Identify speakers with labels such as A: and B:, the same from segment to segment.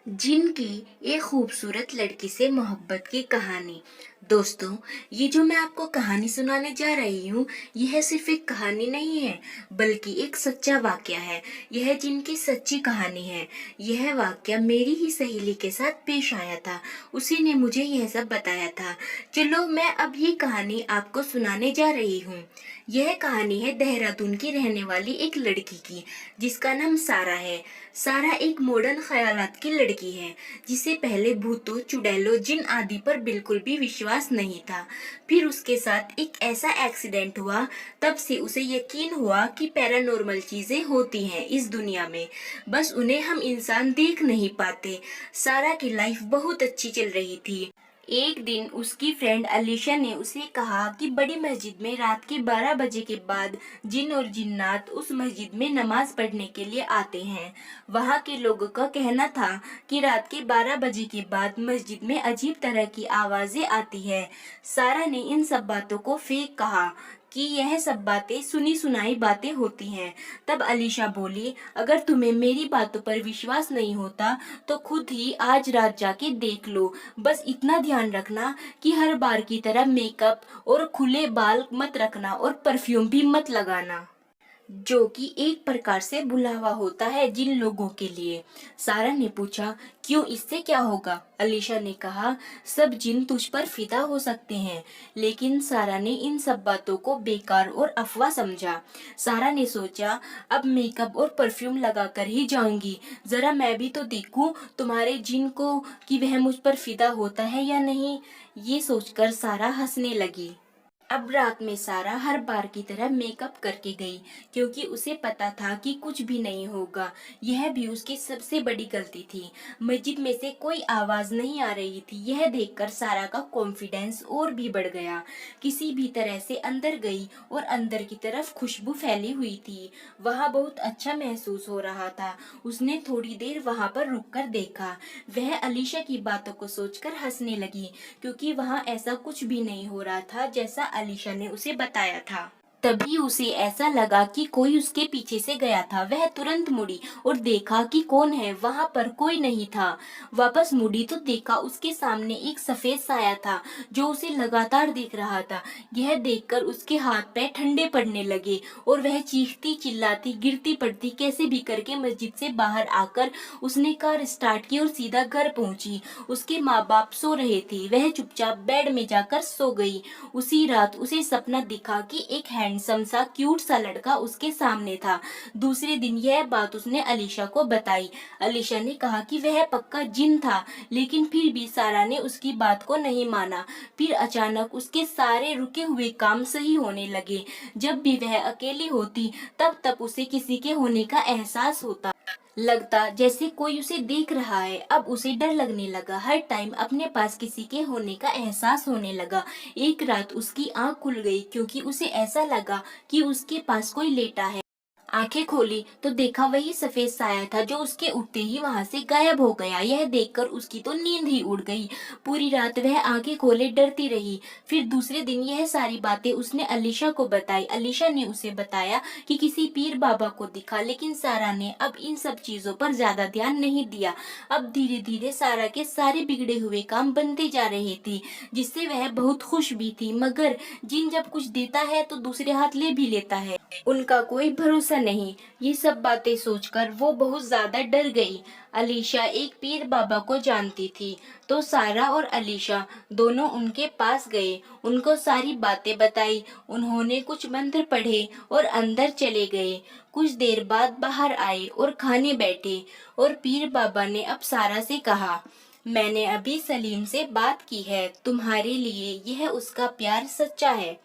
A: जिन की एक खूबसूरत लड़की से मोहब्बत की कहानी। दोस्तों, ये जो मैं आपको कहानी सुनाने जा रही हूँ, यह सिर्फ एक कहानी नहीं है, बल्कि एक सच्चा वाकया है। यह जिन की सच्ची कहानी है। यह वाकया मेरी ही सहेली के साथ पेश आया था। उसी ने मुझे यह सब बताया था। चलो, मैं अब ये कहानी आपको सुनाने जा रही हूँ। यह कहानी है देहरादून की रहने वाली एक लड़की की, जिसका नाम सारा है। सारा एक मॉडर्न ख्यालात की लड़की है, जिसे पहले भूतों, चुड़ैलों, जिन आदि पर बिल्कुल भी विश्वास नहीं था। फिर उसके साथ एक ऐसा एक्सीडेंट हुआ, तब से उसे यकीन हुआ कि पैरानॉर्मल चीजें होती हैं इस दुनिया में, बस उन्हें हम इंसान देख नहीं पाते। सारा की लाइफ बहुत अच्छी चल रही थी। एक दिन उसकी फ्रेंड अलीशा ने उसे कहा कि बड़ी मस्जिद में रात के 12 बजे के बाद जिन और जिन्नात उस मस्जिद में नमाज पढ़ने के लिए आते हैं। वहाँ के लोगों का कहना था कि रात के 12 बजे के बाद मस्जिद में अजीब तरह की आवाजें आती है। सारा ने इन सब बातों को फेक कहा कि यह सब बातें सुनी सुनाई बातें होती हैं। तब अलीशा बोली, अगर तुम्हें मेरी बातों पर विश्वास नहीं होता तो खुद ही आज रात जाके देख लो। बस इतना ध्यान रखना कि हर बार की तरह मेकअप और खुले बाल मत रखना और परफ्यूम भी मत लगाना, जो कि एक प्रकार से बुलावा होता है जिन लोगों के लिए। सारा ने पूछा, क्यों, इससे क्या होगा? अलीशा ने कहा, सब जिन तुझ पर फिदा हो सकते हैं। लेकिन सारा ने इन सब बातों को बेकार और अफवाह समझा। सारा ने सोचा, अब मेकअप और परफ्यूम लगा कर ही जाऊंगी, जरा मैं भी तो देखूं तुम्हारे जिन को कि वह मुझ पर फिदा होता है या नहीं। ये सोचकर सारा हंसने लगी। अब रात में सारा हर बार की तरह मेकअप करके गई, क्योंकि उसे पता था कि कुछ भी नहीं होगा। यह भी उसकी सबसे बड़ी गलती थी। मस्जिद में से कोई आवाज नहीं आ रही थी। यह देखकर सारा का कॉन्फिडेंस और भी बढ़ गया। किसी भी तरह से अंदर गई और अंदर की तरफ खुशबू फैली हुई थी। वहाँ बहुत अच्छा महसूस हो रहा था। उसने थोड़ी देर वहाँ पर रुककर देखा। वह अलीशा की बातों को सोचकर हंसने लगी, क्योंकि वहाँ ऐसा कुछ भी नहीं हो रहा था जैसा अलीशा ने उसे बताया था। तभी उसे ऐसा लगा कि कोई उसके पीछे से गया था। वह तुरंत मुड़ी और देखा कि कौन है। वहां पर कोई नहीं था। वापस मुड़ी तो देखा उसके सामने एक सफेद साया था, जो उसे लगातार देख रहा था। यह देखकर उसके हाथ पैर ठंडे पड़ने लगे और वह चीखती चिल्लाती गिरती पड़ती कैसे भी करके मस्जिद से बाहर आकर उसने कार स्टार्ट की और सीधा घर पहुंची। उसके माँ बाप सो रहे थे। वह चुपचाप बेड में जाकर सो गई। उसी रात उसे सपना दिखा कि एक हैंडसम सा क्यूट सा लड़का उसके सामने था। दूसरे दिन यह बात उसने अलीशा को बताई। अलीशा ने कहा कि वह पक्का जिन था, लेकिन फिर भी सारा ने उसकी बात को नहीं माना। फिर अचानक उसके सारे रुके हुए काम सही होने लगे। जब भी वह अकेली होती, तब तब उसे किसी के होने का एहसास होता। लगता जैसे कोई उसे देख रहा है। अब उसे डर लगने लगा। हर टाइम अपने पास किसी के होने का एहसास होने लगा। एक रात उसकी आंख खुल गई, क्योंकि उसे ऐसा लगा कि उसके पास कोई लेटा है। आंखें खोली तो देखा वही सफेद साया था, जो उसके उठते ही वहां से गायब हो गया। यह देखकर उसकी तो नींद ही उड़ गई। पूरी रात वह आंखें खोले डरती रही। फिर दूसरे दिन यह सारी बातें उसने अलीशा को बताई। अलीशा ने उसे बताया कि किसी पीर बाबा को दिखा, लेकिन सारा ने अब इन सब चीजों पर ज्यादा ध्यान नहीं दिया। अब धीरे धीरे सारा के सारे बिगड़े हुए काम बनते जा रहे थे, जिससे वह बहुत खुश भी थी। मगर जिन जब कुछ देता है तो दूसरे हाथ ले भी लेता है, उनका कोई भरोसा नहीं। ये सब बातें सोचकर वो बहुत ज्यादा डर गई। अलीशा एक पीर बाबा को जानती थी, तो सारा और अलीशा दोनों उनके पास गए। उनको सारी बातें बताई। उन्होंने कुछ मंत्र पढ़े और अंदर चले गए। कुछ देर बाद बाहर आए और खाने बैठे, और पीर बाबा ने अब सारा से कहा, मैंने अभी सलीम से बात की है। तुम्हारे लिए यह उसका प्यार सच्चा है।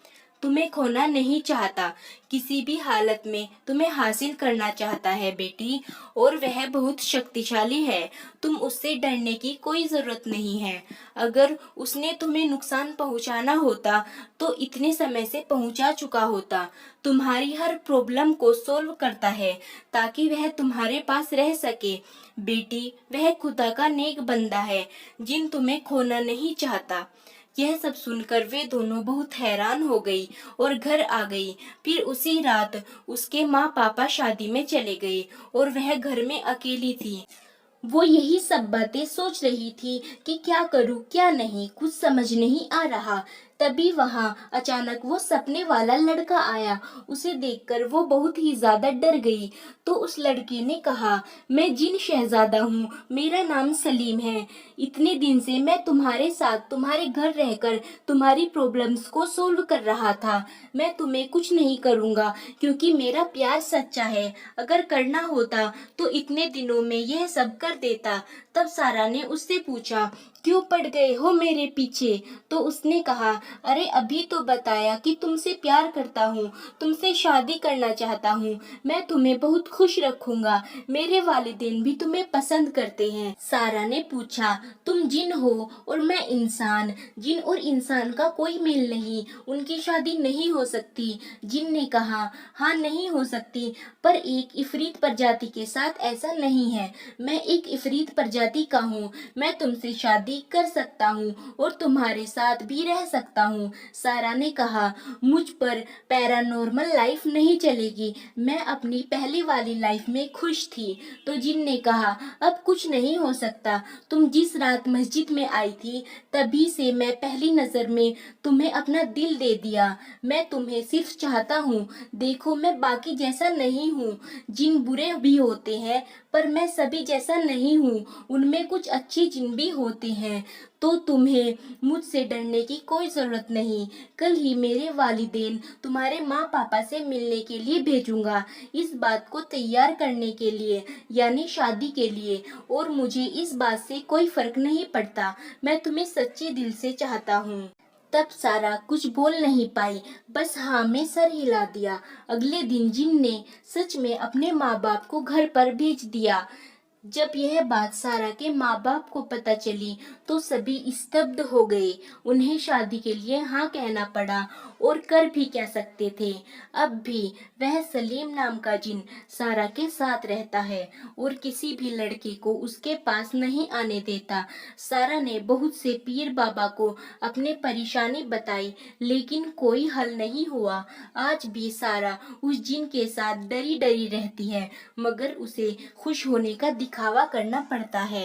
A: तुम्हें खोना नहीं चाहता, किसी भी हालत में तुम्हें हासिल करना चाहता है बेटी, और वह बहुत शक्तिशाली है। तुम उससे डरने की कोई जरूरत नहीं है। अगर उसने तुम्हें नुकसान पहुंचाना होता तो इतने समय से पहुंचा चुका होता। तुम्हारी हर प्रॉब्लम को सोल्व करता है, ताकि वह तुम्हारे पास रह सके। बेटी, वह खुदा का नेक बंदा है, जिन तुम्हें खोना नहीं चाहता। यह सब सुनकर वे दोनों बहुत हैरान हो गई और घर आ गई। फिर उसी रात उसके माँ पापा शादी में चले गए और वह घर में अकेली थी। वो यही सब बातें सोच रही थी कि क्या करूं क्या नहीं, कुछ समझ नहीं आ रहा। तभी वहां अचानक वो सपने वाला लड़का आया। उसे देखकर वो बहुत ही ज्यादा डर गई। तो उस लड़के ने कहा, मैं जिन शहजादा हूँ, मेरा नाम सलीम है। इतने दिन से मैं तुम्हारे साथ तुम्हारे घर रहकर तुम्हारी प्रॉब्लम्स को सोल्व कर रहा था। मैं तुम्हें कुछ नहीं करूँगा क्योंकि मेरा प्यार सच्चा है। अगर करना होता तो इतने दिनों में यह सब कर देता। तब सारा ने उससे पूछा, क्यों पड़ गए हो मेरे पीछे? तो उसने कहा, अरे अभी तो बताया कि तुमसे प्यार करता हूँ, तुमसे शादी करना चाहता हूँ, मैं तुम्हें बहुत खुश रखूंगा, मेरे वालिदैन भी तुम्हें पसंद करते हैं। सारा ने पूछा, तुम जिन हो और मैं इंसान, जिन और इंसान का कोई मेल नहीं, उनकी शादी नहीं हो सकती। जिन ने कहा, हाँ नहीं हो सकती, पर एक इफरीत प्रजाति के साथ ऐसा नहीं है। मैं एक इफरीत प्रजाति का हूँ, मैं तुमसे शादी कर सकता हूँ और तुम्हारे साथ भी रह सकता हूँ। सारा ने कहा, मुझ पर पैरानॉर्मल लाइफ नहीं चलेगी, मैं अपनी पहली वाली लाइफ में खुश थी। तो जिन ने कहा, अब कुछ नहीं हो सकता, तुम जिस रात मस्जिद में आई थी तभी से मैं पहली नजर में तुम्हें अपना दिल दे दिया। मैं तुम्हें सिर्फ चाहता हूँ। देखो मैं बाकी जैसा नहीं हूँ, जिन बुरे भी होते हैं पर मैं सभी जैसा नहीं हूँ, उनमें कुछ अच्छे जिन भी होते हैं। तो तुम्हें मुझसे डरने की कोई जरूरत नहीं। कल ही मेरे वालिदैन तुम्हारे माँ पापा से मिलने के लिए भेजूंगा, इस बात को तैयार करने के लिए, यानी शादी के लिए। और मुझे इस बात से कोई फर्क नहीं पड़ता, मैं तुम्हें सच्चे दिल से चाहता हूँ। तब सारा कुछ बोल नहीं पाई, बस हाँ में सर हिला दिया। अगले दिन जिन ने सच में अपने माँ बाप को घर पर भेज दिया। जब यह बात सारा के माँ बाप को पता चली तो सभी स्तब्ध हो गए। उन्हें शादी के लिए हाँ कहना पड़ा, और कर भी क्या सकते थे। अब भी वह सलीम नाम का जिन सारा के साथ रहता है और किसी भी लड़के को उसके पास नहीं आने देता। सारा ने बहुत से पीर बाबा को अपने परेशानी बताई, लेकिन कोई हल नहीं हुआ। आज भी सारा उस जिन के साथ डरी डरी रहती है, मगर उसे खुश होने का दिखावा करना पड़ता है।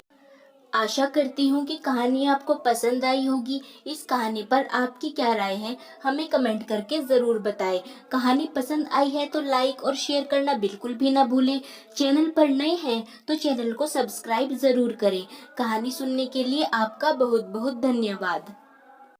A: आशा करती हूँ कि कहानी आपको पसंद आई होगी। इस कहानी पर आपकी क्या राय है, हमें कमेंट करके ज़रूर बताएं। कहानी पसंद आई है तो लाइक और शेयर करना बिल्कुल भी ना भूलें। चैनल पर नए हैं तो चैनल को सब्सक्राइब ज़रूर करें। कहानी सुनने के लिए आपका बहुत बहुत धन्यवाद।